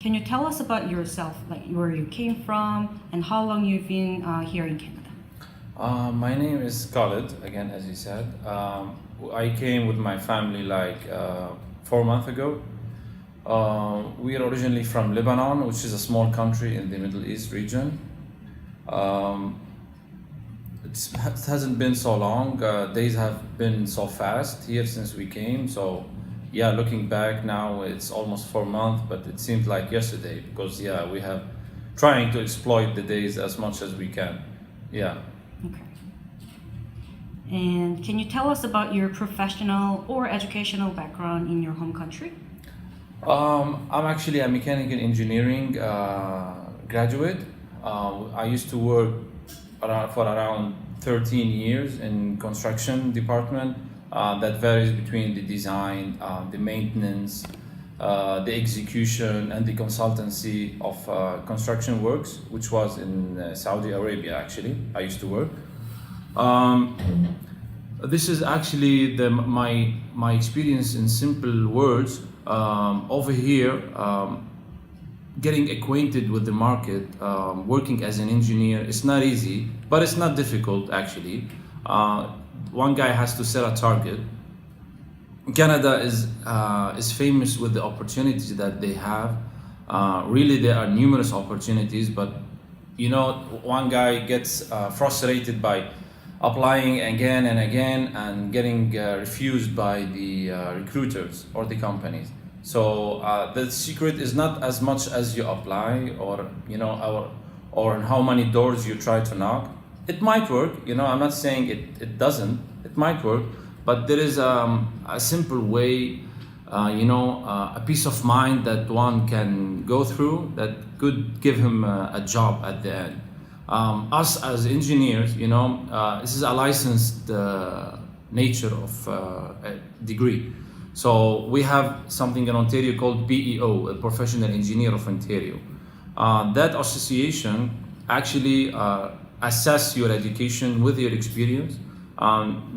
Can you tell us about yourself, like where you came from and how long you've been here in Canada? My name is Khaled, again, as you said. I came with my family like 4 months ago. We are originally from Lebanon, which is a small country in the Middle East region. Um, it hasn't been so long. Days have been so fast here since we came. So, yeah, looking back now, it's almost 4 months, but it seems like yesterday because, yeah, we have trying to exploit the days as much as we can. Yeah. Okay. And can you tell us about your professional or educational background in your home country? I'm actually a mechanical engineering graduate. I used to work for around 13 years in construction department. That varies between the design, the maintenance, the execution, and the consultancy of construction works, which was in Saudi Arabia. Actually, I used to work. Um, this is actually my experience in simple words. Over here, getting acquainted with the market, working as an engineer, it's not easy, but it's not difficult actually. One guy has to set a target. Canada is famous with the opportunities that they have. Really, there are numerous opportunities, but one guy gets frustrated by applying again and again and getting refused by the recruiters or the companies. So the secret is not as much as you apply or how many doors you try to knock. It might work, I'm not saying it doesn't. It might work, but there is a simple way, a peace of mind that one can go through that could give him a job at the end. Us as engineers, this is a licensed nature of a degree. So we have something in Ontario called PEO, a Professional Engineer of Ontario. That association actually assess your education with your experience.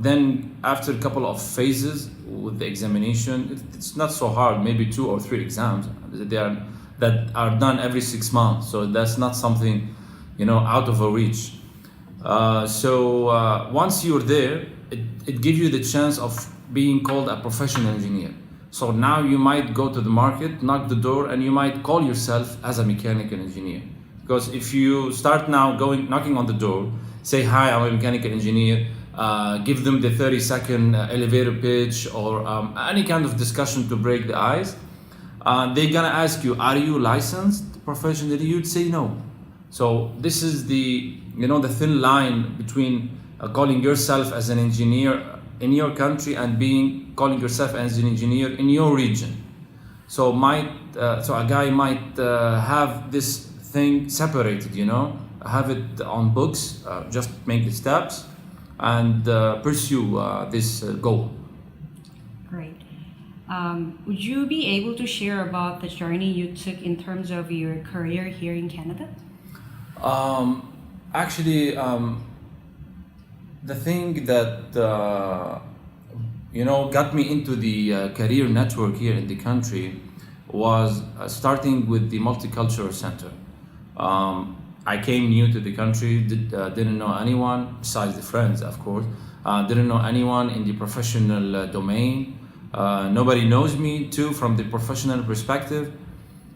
Then after a couple of phases with the examination, it's not so hard, maybe 2 or 3 exams that are done every 6 months. So that's not something out of a reach. So once you're there, it gives you the chance of being called a professional engineer. So now you might go to the market, knock the door, and you might call yourself as a mechanical engineer. Because if you start now knocking on the door, say, hi, I'm a mechanical engineer, give them the 30-second elevator pitch or any kind of discussion to break the ice, they're gonna ask you, are you licensed professionally? You'd say no. So this is the thin line between calling yourself as an engineer in your country and calling yourself as an engineer in your region. So a guy might have this thing separated, have it on books, just make the steps and pursue this goal. Great. Would you be able to share about the journey you took in terms of your career here in Canada? Actually, the thing that got me into the career network here in the country was starting with the Multicultural Centre. I came new to the country, didn't know anyone besides the friends, of course. Didn't know anyone in the professional domain. Nobody knows me too from the professional perspective.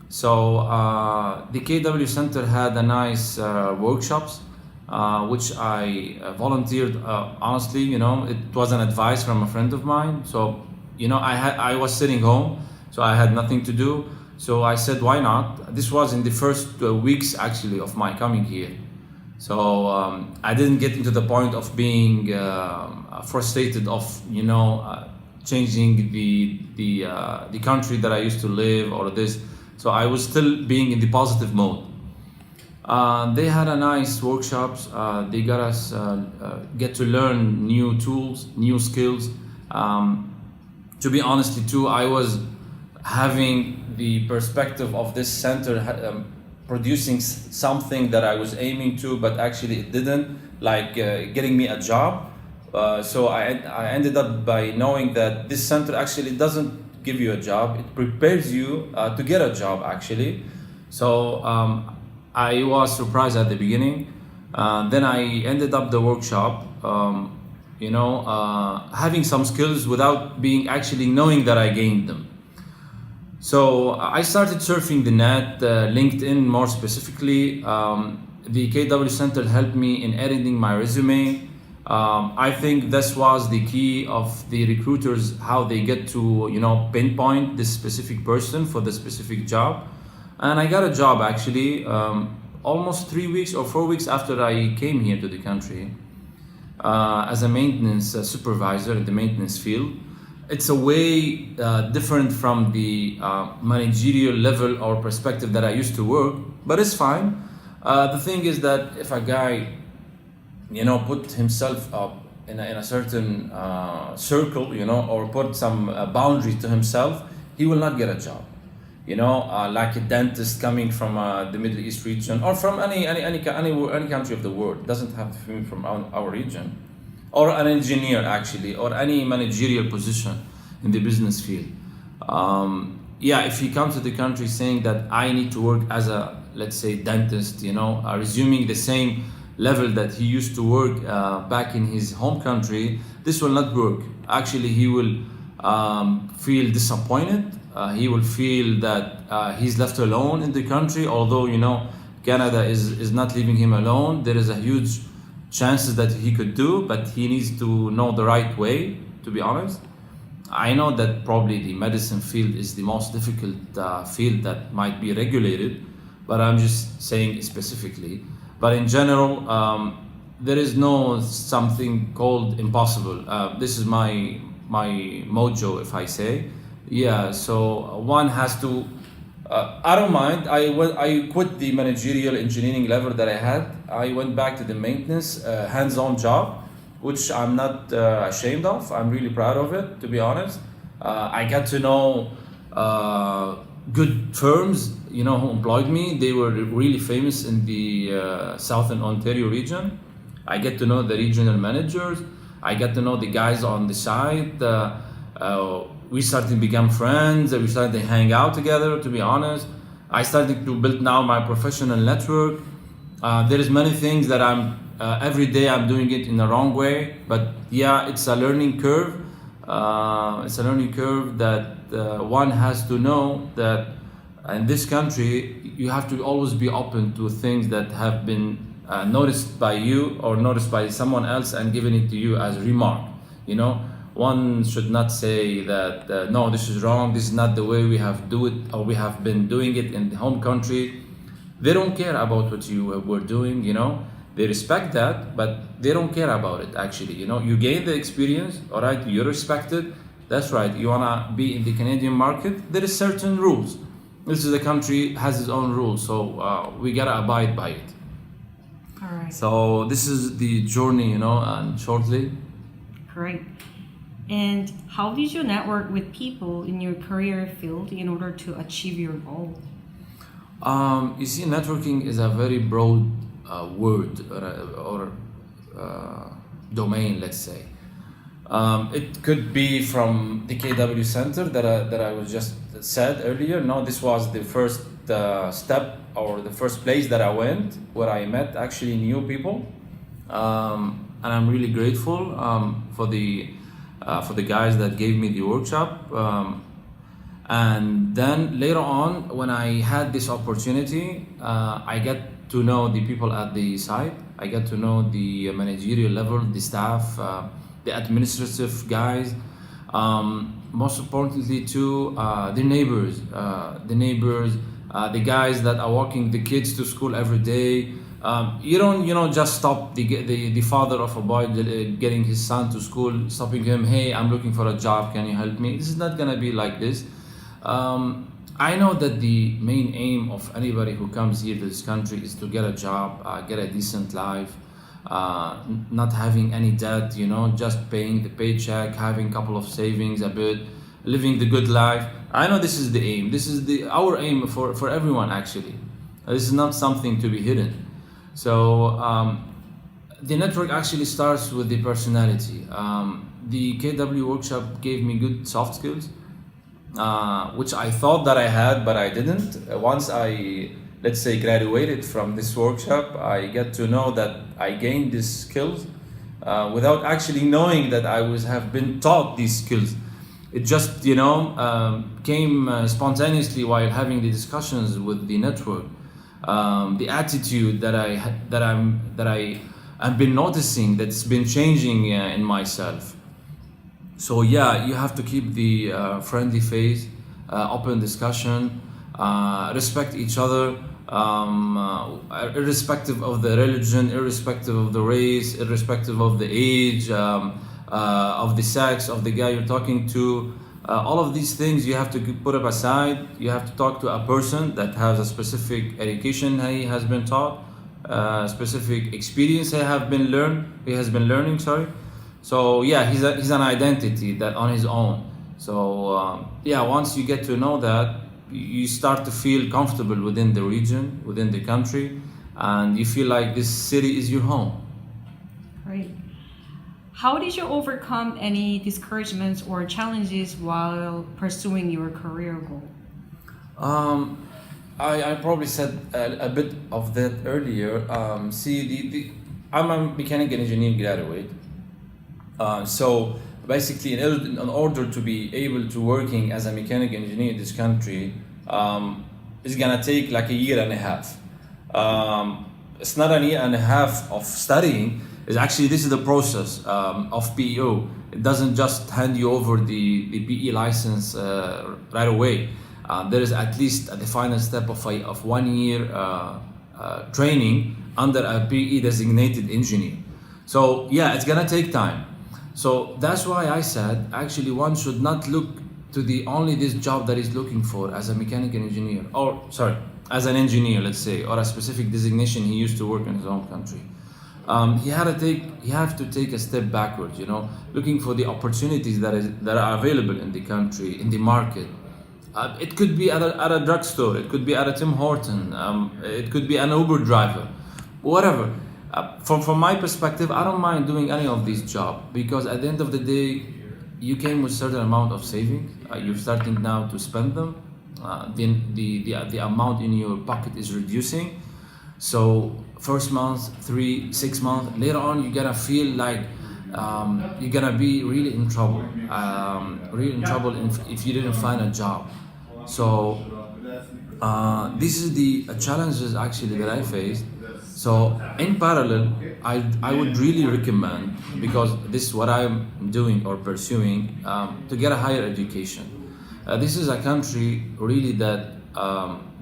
So the KW Center had a nice workshops, which I volunteered. Honestly, it was an advice from a friend of mine. So I was sitting home, so I had nothing to do. So I said, why not? This was in the first weeks actually of my coming here. So I didn't get into the point of being frustrated of changing the country that I used to live or this. So I was still being in the positive mode. They had a nice workshops. They got us get to learn new tools, new skills. To be honestly too, I was having the perspective of this center producing something that I was aiming to, but actually it didn't, like getting me a job. So I ended up by knowing that this center actually doesn't give you a job, it prepares you to get a job actually. So I was surprised at the beginning. Then I ended up the workshop, having some skills without being actually knowing that I gained them. So I started surfing the net, LinkedIn more specifically. The KW Center helped me in editing my resume. I think this was the key of the recruiters, how they get to pinpoint this specific person for the specific job. And I got a job actually almost 3 weeks or 4 weeks after I came here to the country as a maintenance supervisor in the maintenance field. It's a way different from the managerial level or perspective that I used to work, but it's fine. The thing is that if a guy, put himself up in a certain circle, or put some boundary to himself, he will not get a job. Like a dentist coming from the Middle East region or from any country of the world. It doesn't have to be from our region, or an engineer actually, or any managerial position in the business field. If he comes to the country saying that I need to work as a, let's say, dentist, resuming the same level that he used to work back in his home country, this will not work. Actually, he will feel disappointed. He will feel that he's left alone in the country, although Canada is not leaving him alone. There is a huge chances that he could do, but he needs to know the right way, to be honest. I know that probably the medicine field is the most difficult field that might be regulated, but I'm just saying specifically. But in general, there is no something called impossible. This is my mojo, if I say. Yeah, so one has to, I don't mind. I quit the managerial engineering level that I had. I went back to the maintenance hands-on job, which I'm not ashamed of. I'm really proud of it, to be honest. I got to know good firms, who employed me. They were really famous in the Southern Ontario region. I get to know the regional managers. I get to know the guys on the site. We started to become friends. We started to hang out together, to be honest. I started to build now my professional network. There is many things that every day I'm doing it in the wrong way, but yeah, it's a learning curve. It's a learning curve that one has to know that in this country, you have to always be open to things that have been noticed by you or noticed by someone else and given it to you as a remark. One should not say that, no, this is wrong, this is not the way we have do it, or we have been doing it in the home country. They don't care about what you were doing, They respect that, but they don't care about it, actually. You gain the experience, all right, you're respected. That's right, you wanna be in the Canadian market, there is certain rules. This is the country has its own rules, so we gotta abide by it. All right. So this is the journey, and shortly. Great. And how did you network with people in your career field in order to achieve your goal? You see, networking is a very broad word or domain, let's say. It could be from the KW Center that I was just said earlier. No, this was the first step or the first place that I went where I met actually new people, and I'm really grateful for the guys that gave me the workshop. And then later on, when I had this opportunity, I get to know the people at the site. I get to know the managerial level, the staff, the administrative guys. Most importantly, too, the neighbors, the guys that are walking the kids to school every day. You don't just stop the father of a boy getting his son to school, stopping him, hey, I'm looking for a job, can you help me? This is not gonna be like this. I know that the main aim of anybody who comes here to this country is to get a job, get a decent life, not having any debt, just paying the paycheck, having a couple of savings, a bit, living the good life. I know this is the aim. This is our aim for everyone, actually. This is not something to be hidden. So the network actually starts with the personality. The KW workshop gave me good soft skills, which I thought that I had, but I didn't. Once I let's say, graduated from this workshop, I get to know that I gained these skills without actually knowing that have been taught these skills. It just, came spontaneously while having the discussions with the network. The attitude that I've been noticing that's been changing in myself. So yeah, you have to keep the friendly face, open discussion, respect each other, irrespective of the religion, irrespective of the race, irrespective of the age, of the sex of the guy you're talking to. All of these things you have to put up aside. You have to talk to a person that has a specific education he has been taught, specific experience he has been learning. Sorry. So yeah, he's an identity that on his own. So yeah, once you get to know that, you start to feel comfortable within the region, within the country, and you feel like this city is your home. Great. How did you overcome any discouragements or challenges while pursuing your career goal? I probably said a bit of that earlier. I'm a mechanical engineering graduate. So basically, in order to be able to working as a mechanical engineer in this country, it's gonna take like a year and a half. It's not a year and a half of studying. It's actually, this is the process of PEO. It doesn't just hand you over the PE license right away. There is at least the final step of 1 year training under a PE designated engineer. So yeah, it's gonna take time. So that's why I said, actually, one should not look to only this job that he's looking for as a mechanical engineer, or sorry, as an engineer, let's say, or a specific designation he used to work in his own country. He have to take a step backwards, looking for the opportunities that are available in the country, in the market. It could be at a drugstore, it could be at a Tim Horton, it could be an Uber driver, whatever. From my perspective, I don't mind doing any of these jobs, because at the end of the day, you came with a certain amount of savings. You're starting now to spend them. Then the amount in your pocket is reducing. So first month, 3-6 months, later on, you're gonna feel like you're gonna be really in trouble. If you didn't find a job. So this is the challenges actually that I faced. So in parallel, I would really recommend, because this is what I'm doing or pursuing, to get a higher education. This is a country really that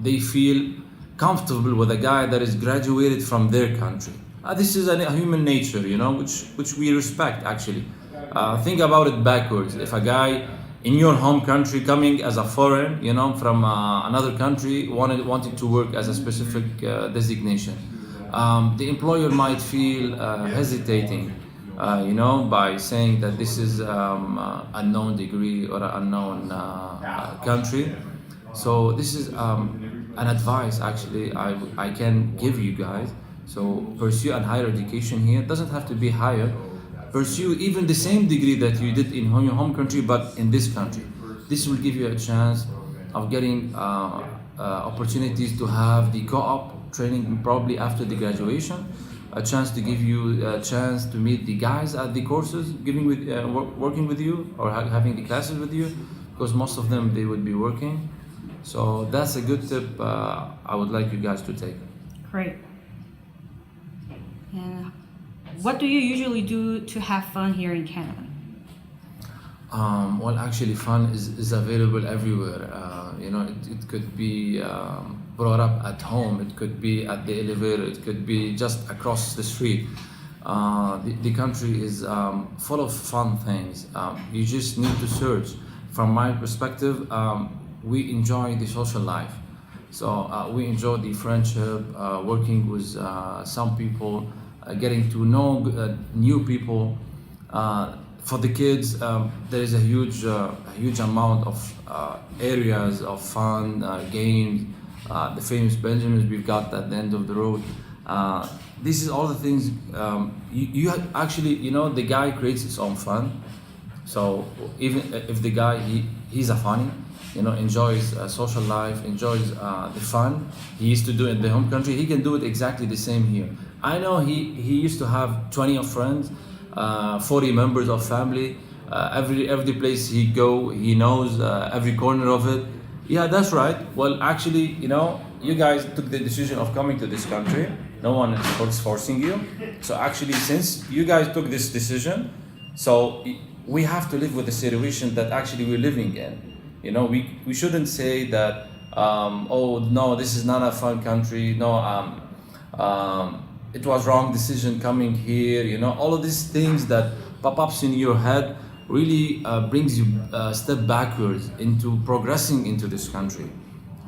they feel comfortable with a guy that is graduated from their country. This is a human nature, which we respect actually. Think about it backwards. If a guy in your home country coming as a foreign, from another country, wanted to work as a specific designation, the employer might feel hesitating, by saying that this is unknown degree or an unknown country. So this is an advice actually I can give you guys. So pursue a higher education here. It doesn't have to be higher. Pursue even the same degree that you did in your home country, but in this country. This will give you a chance of getting opportunities to have the co-op training probably after the graduation, a chance to give you a chance to meet the guys at the courses, working with you, or having the classes with you, because most of them, they would be working. So that's a good tip I would like you guys to take. Great. And what do you usually do to have fun here in Canada? Well, actually, fun is available everywhere. It could be brought up at home, it could be at the elevator, it could be just across the street. The country is full of fun things. You just need to search. From my perspective, we enjoy the social life. So we enjoy the friendship, working with some people, getting to know new people. For the kids, there is a huge amount of areas of fun, games, the famous Benjamins we've got at the end of the road. This is all the things you actually, the guy creates his own fun. So even if the guy he's a funny, enjoys social life, enjoys the fun he used to do in the home country, he can do it exactly the same here. I know he used to have 20 of friends, 40 members of family. Every place he go, he knows every corner of it. Yeah, that's right. Well, actually, you guys took the decision of coming to this country. No one is forcing you. So actually, since you guys took this decision, so we have to live with the situation that actually we're living in. We shouldn't say that, oh no, this is not a fun country. No, it was wrong decision coming here. All of these things that pop ups in your head really brings you a step backwards into progressing into this country.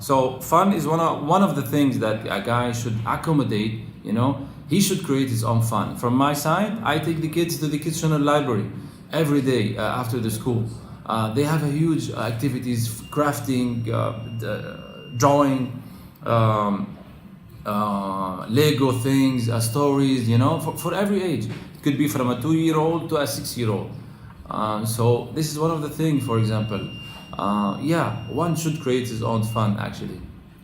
So fun is one of the things that a guy should accommodate. He should create his own fun. From my side, I take the kids to the Kitchener library every day after the school. They have a huge activities, crafting, drawing, Lego things, stories, for every age. It could be from a 2-year-old to a 6-year-old. So this is one of the things, for example, one should create his own fun actually.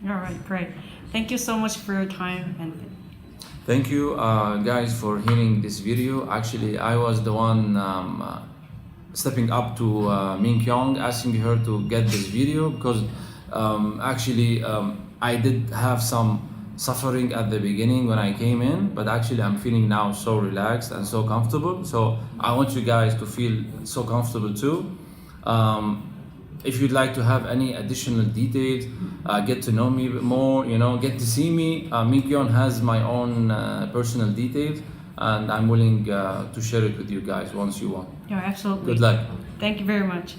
All right, great. Thank you so much for your time and thank you guys for hearing this video. Actually, I was the one stepping up to Min Kyung, asking her to get this video because I did have some suffering at the beginning when I came in, but actually I'm feeling now so relaxed and so comfortable. So I want you guys to feel so comfortable too. If you'd like to have any additional details, get to know me a bit more, get to see me, Min Kyung has my own personal details, and I'm willing to share it with you guys once you want. yeah, absolutely. Good luck. Thank you very much.